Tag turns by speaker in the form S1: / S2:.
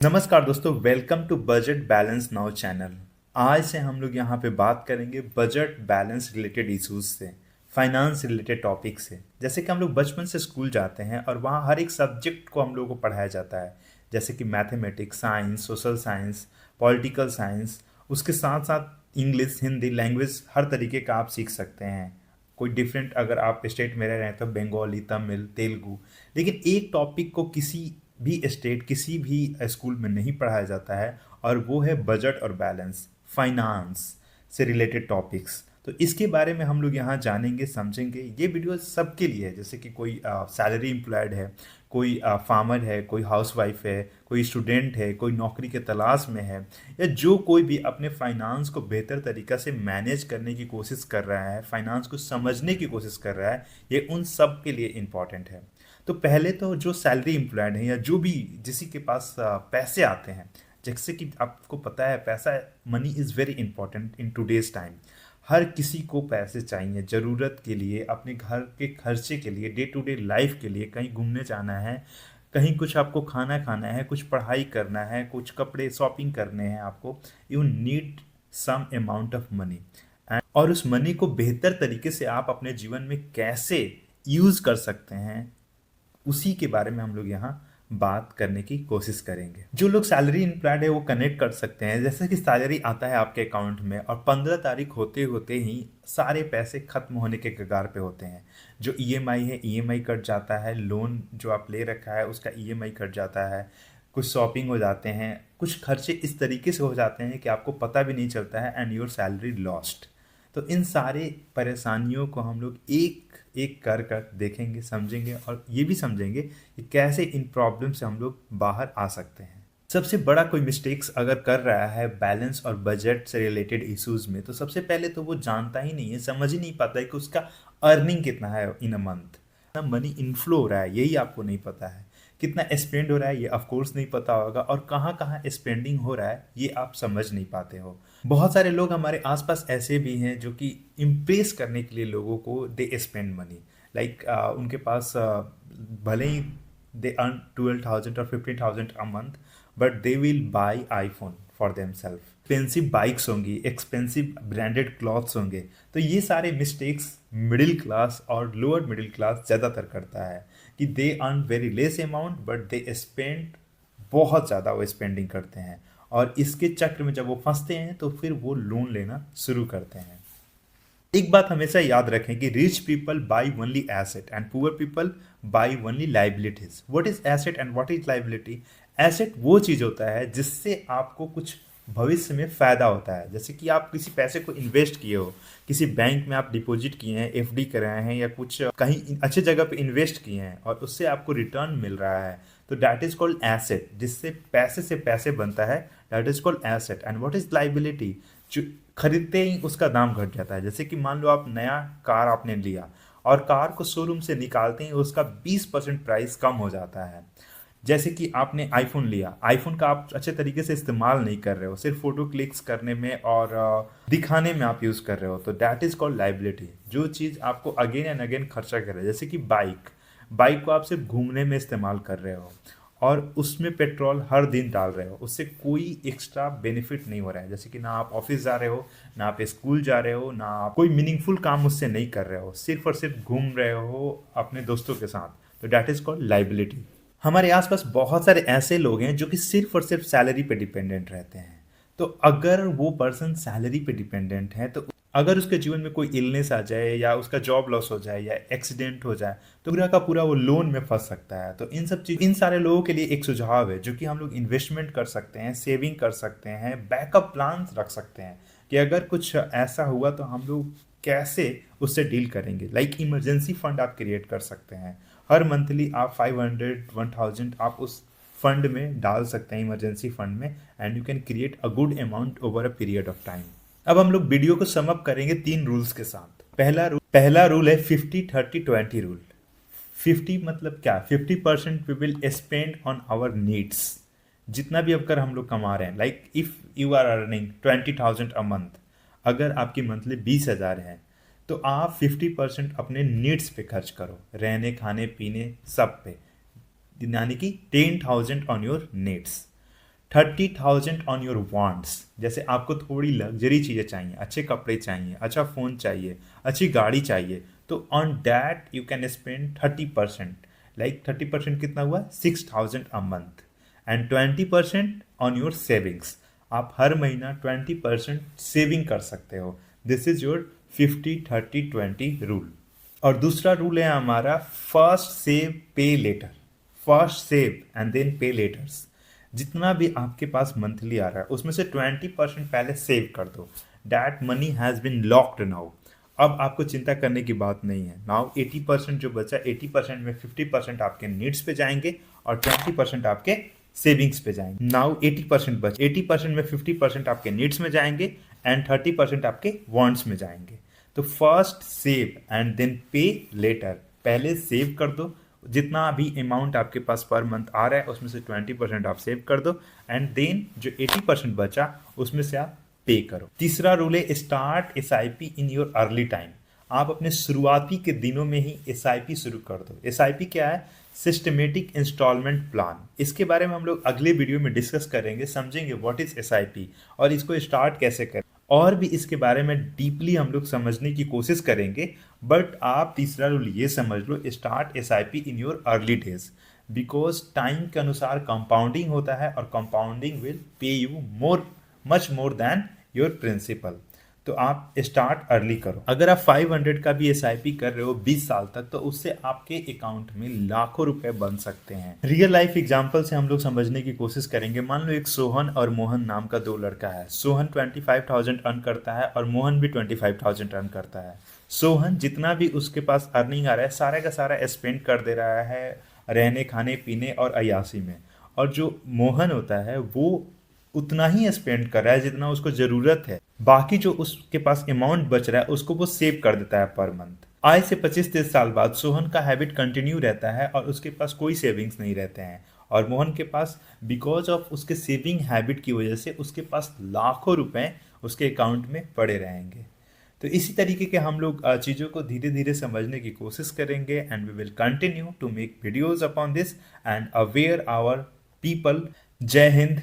S1: नमस्कार दोस्तों, welcome to budget balance now channel. आज से हम लोग यहाँ पे बात करेंगे बजट बैलेंस रिलेटेड इश्यूज से, फाइनेंस रिलेटेड टॉपिक से। जैसे कि हम लोग बचपन से स्कूल जाते हैं और वहाँ हर एक सब्जेक्ट को हम लोगों को पढ़ाया जाता है, जैसे कि mathematics, science, social science, political science. उसके साथ साथ इंग्लिश, हिंदी लैंग्वेज हर तरीके का आप सीख सकते हैं। कोई डिफरेंट, अगर आप स्टेट में रह रहे हैं तो बंगाली, तमिल, तेलुगु। लेकिन एक टॉपिक को किसी भी स्टेट, किसी भी स्कूल में नहीं पढ़ाया जाता है, और वो है बजट और बैलेंस, फाइनेंस से रिलेटेड टॉपिक्स। तो इसके बारे में हम लोग यहाँ जानेंगे, समझेंगे। ये वीडियो सबके लिए है, जैसे कि कोई सैलरी एम्प्लॉयड है, कोई फार्मर है, कोई हाउसवाइफ है, कोई स्टूडेंट है, कोई नौकरी के तलाश में है, या जो कोई भी अपने फाइनेंस को बेहतर तरीक़ा से मैनेज करने की कोशिश कर रहा है, फाइनेंस को समझने की कोशिश कर रहा है। ये उन सब के लिए इम्पॉर्टेंट है। तो पहले तो जो सैलरी एम्प्लॉयड है, या जो भी जिसी के पास पैसे आते हैं, जैसे कि आपको पता है पैसा, money is very important in today's time. हर किसी को पैसे चाहिए ज़रूरत के लिए, अपने घर के खर्चे के लिए, डे टू डे लाइफ के लिए, कहीं घूमने जाना है, कहीं कुछ आपको खाना खाना है, कुछ पढ़ाई करना है, कुछ कपड़े शॉपिंग करने हैं आपको। You need some amount of money. और उस मनी को बेहतर तरीके से आप अपने जीवन में कैसे यूज़ कर सकते हैं, उसी के बारे में हम लोग यहाँ बात करने की कोशिश करेंगे। जो लोग सैलरी एम्प्लॉयड है वो कनेक्ट कर सकते हैं। जैसे कि सैलरी आता है आपके अकाउंट में और 15 तारीख होते होते ही सारे पैसे खत्म होने के कगार पे होते हैं। जो ईएमआई है, ईएमआई कट जाता है, लोन जो आप ले रखा है उसका ईएमआई कट जाता है, कुछ शॉपिंग हो जाते हैं, कुछ खर्चे इस तरीके से हो जाते हैं कि आपको पता भी नहीं चलता है, एंड योर सैलरी लॉस्ट। तो इन सारे परेशानियों को हम लोग एक एक कर कर देखेंगे, समझेंगे, और ये भी समझेंगे कि कैसे इन प्रॉब्लम से हम लोग बाहर आ सकते हैं। सबसे बड़ा कोई मिस्टेक्स अगर कर रहा है बैलेंस और बजट से रिलेटेड इश्यूज में, तो सबसे पहले तो वो जानता ही नहीं है, समझ ही नहीं पाता है कि उसका अर्निंग कितना है इन अ मंथ, कितना मनी इनफ्लो हो रहा है, यही आपको नहीं पता है। कितना स्पेंड हो रहा है ये ऑफ कोर्स नहीं पता होगा, और कहाँ कहाँ स्पेंडिंग हो रहा है ये आप समझ नहीं पाते हो। बहुत सारे लोग हमारे आसपास ऐसे भी हैं जो कि इम्प्रेस करने के लिए लोगों को दे स्पेंड मनी। लाइक उनके पास भले ही दे अर्न 12,000 और 15,000 a month, but they will by iPhone for them self. Expensive bikes होंगी, एक्सपेंसिव ब्रांडेड क्लॉथ्स होंगे। तो ये सारे मिस्टेक्स मिडिल क्लास और लोअर मिडिल क्लास ज़्यादातर करता है, कि they earn very less amount but they spend बहुत ज़्यादा, वो स्पेंडिंग करते हैं। और इसके चक्र में जब वो फंसते हैं तो फिर वो लोन लेना शुरू करते हैं। एक बात हमेशा याद रखें कि rich people by only asset and poor people by only liabilities. What is asset and what is liability? Asset वो चीज़ होता है जिससे आपको कुछ भविष्य में फ़ायदा होता है। जैसे कि आप किसी पैसे को इन्वेस्ट किए हो, किसी बैंक में आप डिपॉजिट किए हैं, एफडी कराए हैं, या कुछ कहीं अच्छे जगह पे इन्वेस्ट किए हैं और उससे आपको रिटर्न मिल रहा है, तो दैट इज कॉल्ड एसेट। जिससे पैसे से पैसे बनता है, that is called asset. And what is liability? जो खरीदते ही उसका दाम घट जाता है। जैसे कि मान लो आप नया कार आपने लिया और कार को शोरूम से निकालते ही उसका 20% प्राइस कम हो जाता है। जैसे कि आपने आईफोन लिया, आईफोन का आप अच्छे तरीके से इस्तेमाल नहीं कर रहे हो, सिर्फ फोटो क्लिक्स करने में और दिखाने में आप यूज़ कर रहे हो, तो दैट इज़ कॉल्ड लाइबिलिटी। जो चीज़ आपको अगेन एंड अगेन खर्चा कर रहे हैं, जैसे कि बाइक, बाइक को आप सिर्फ घूमने में इस्तेमाल कर रहे हो और उसमें पेट्रोल हर दिन डाल रहे हो, उससे कोई एक्स्ट्रा बेनिफिट नहीं हो रहा है। जैसे कि ना आप ऑफिस जा रहे हो, ना आप स्कूल जा रहे हो, ना आप कोई मीनिंगफुल काम उससे नहीं कर रहे हो, सिर्फ और सिर्फ घूम रहे हो अपने दोस्तों के साथ, तो डैट इज़ कॉल्ड लाइबिलिटी। हमारे आसपास बहुत सारे ऐसे लोग हैं जो कि सिर्फ और सिर्फ सैलरी पे डिपेंडेंट रहते हैं। तो अगर वो पर्सन सैलरी पे डिपेंडेंट है, तो अगर उसके जीवन में कोई इलनेस आ जाए, या उसका जॉब लॉस हो जाए, या एक्सीडेंट हो जाए, तो पूरा का पूरा वो लोन में फंस सकता है। तो इन सब चीज, इन सारे लोगों के लिए एक सुझाव है जो कि हम लोग इन्वेस्टमेंट कर सकते हैं, सेविंग कर सकते हैं, बैकअप प्लान रख सकते हैं, कि अगर कुछ ऐसा हुआ तो हम लोग कैसे उससे डील करेंगे। लाइक इमरजेंसी फंड आप क्रिएट कर सकते हैं। हर मंथली आप 500 1000 आप उस फंड में डाल सकते हैं, इमरजेंसी फंड में, and you can create a good amount over a period of time. अब हम लोग वीडियो को सम अप करेंगे 3 रूल्स के साथ। पहला रूल है 50-30-20 रूल। 50 मतलब क्या? 50% we will spend on our needs. जितना भी अगर हम लोग कमा रहे हैं, like if you are earning 20,000 a month, अगर आपकी मंथली 20,000 है, तो आप 50% अपने नीड्स पे खर्च करो, रहने, खाने, पीने, सब पे, यानी कि 10,000 on your needs. 30,000 on your wants, जैसे आपको थोड़ी लग्जरी चीज़ें चाहिए, अच्छे कपड़े चाहिए, अच्छा फ़ोन चाहिए, अच्छी गाड़ी चाहिए, तो on that you can spend 30%। Like 30% कितना हुआ? 6,000 a month. And 20% on your savings, आप हर महीना 20% सेविंग कर सकते हो। This is your 50-30-20 rule. और दूसरा रूल है हमारा first save pay later. First save and then pay later. जितना भी आपके पास मंथली आ रहा है उसमें से 20% पहले सेव कर दो। That money has been locked now. अब आपको चिंता करने की बात नहीं है। नाउ 80% जो बचा, 80% में 50% आपके नीड्स पे जाएंगे और 20% आपके सेविंग्स पे जाएंगे। नाउ 80% बच, 80% में 50% आपके नीड्स में जाएंगे एंड 30% आपके वांट्स में जाएंगे। तो फर्स्ट सेव एंड देन पे लेटर। पहले सेव कर दो, जितना भी अमाउंट आपके पास पर मंथ आ रहा है उसमें से 20% आप सेव कर दो एंड देन जो 80% बचा उसमें से आप पे करो। तीसरा रूल है start SIP in your early time. आप अपने शुरुआती के दिनों में ही SIP शुरू कर दो। SIP क्या है? Systematic instalment plan. इसके बारे में हम लोग अगले वीडियो में डिस्कस करेंगे, समझेंगे व्हाट इज SIP और इसको स्टार्ट कैसे करें, और भी इसके बारे में डीपली हम लोग समझने की कोशिश करेंगे। बट आप तीसरा रूल ये समझ लो, start SIP in your early days, because time के अनुसार कंपाउंडिंग होता है और compounding will pay you more, much more than your principal. तो आप स्टार्ट अर्ली करो। अगर आप 500 का भी SIP कर रहे हो 20 साल तक, तो उससे आपके अकाउंट में लाखों रुपए बन सकते हैं। रियल लाइफ एग्जांपल से हम लोग समझने की कोशिश करेंगे। मान लो एक सोहन और मोहन नाम का दो लड़का है। सोहन 25,000 अर्न करता है और मोहन भी 25,000 अर्न करता है। सोहन जितना भी उसके पास अर्निंग आ रहा है सारा का सारा स्पेंड कर दे रहा है रहने खाने पीने और अय्याशी में, और जो मोहन होता है वो उतना ही स्पेंड कर रहा है जितना उसको जरूरत है। बाकी जो उसके पास अमाउंट बच रहा है उसको वो सेव कर देता है पर मंथ। आज से 25-30 साल बाद सोहन का हैबिट कंटिन्यू रहता है और उसके पास कोई सेविंग्स नहीं रहते हैं, और मोहन के पास बिकॉज ऑफ उसके सेविंग हैबिट की वजह से उसके पास लाखों रुपए उसके अकाउंट में पड़े रहेंगे। तो इसी तरीके के हम लोग चीज़ों को धीरे धीरे समझने की कोशिश करेंगे and we will continue to make videos upon this and aware our people. जय हिंद।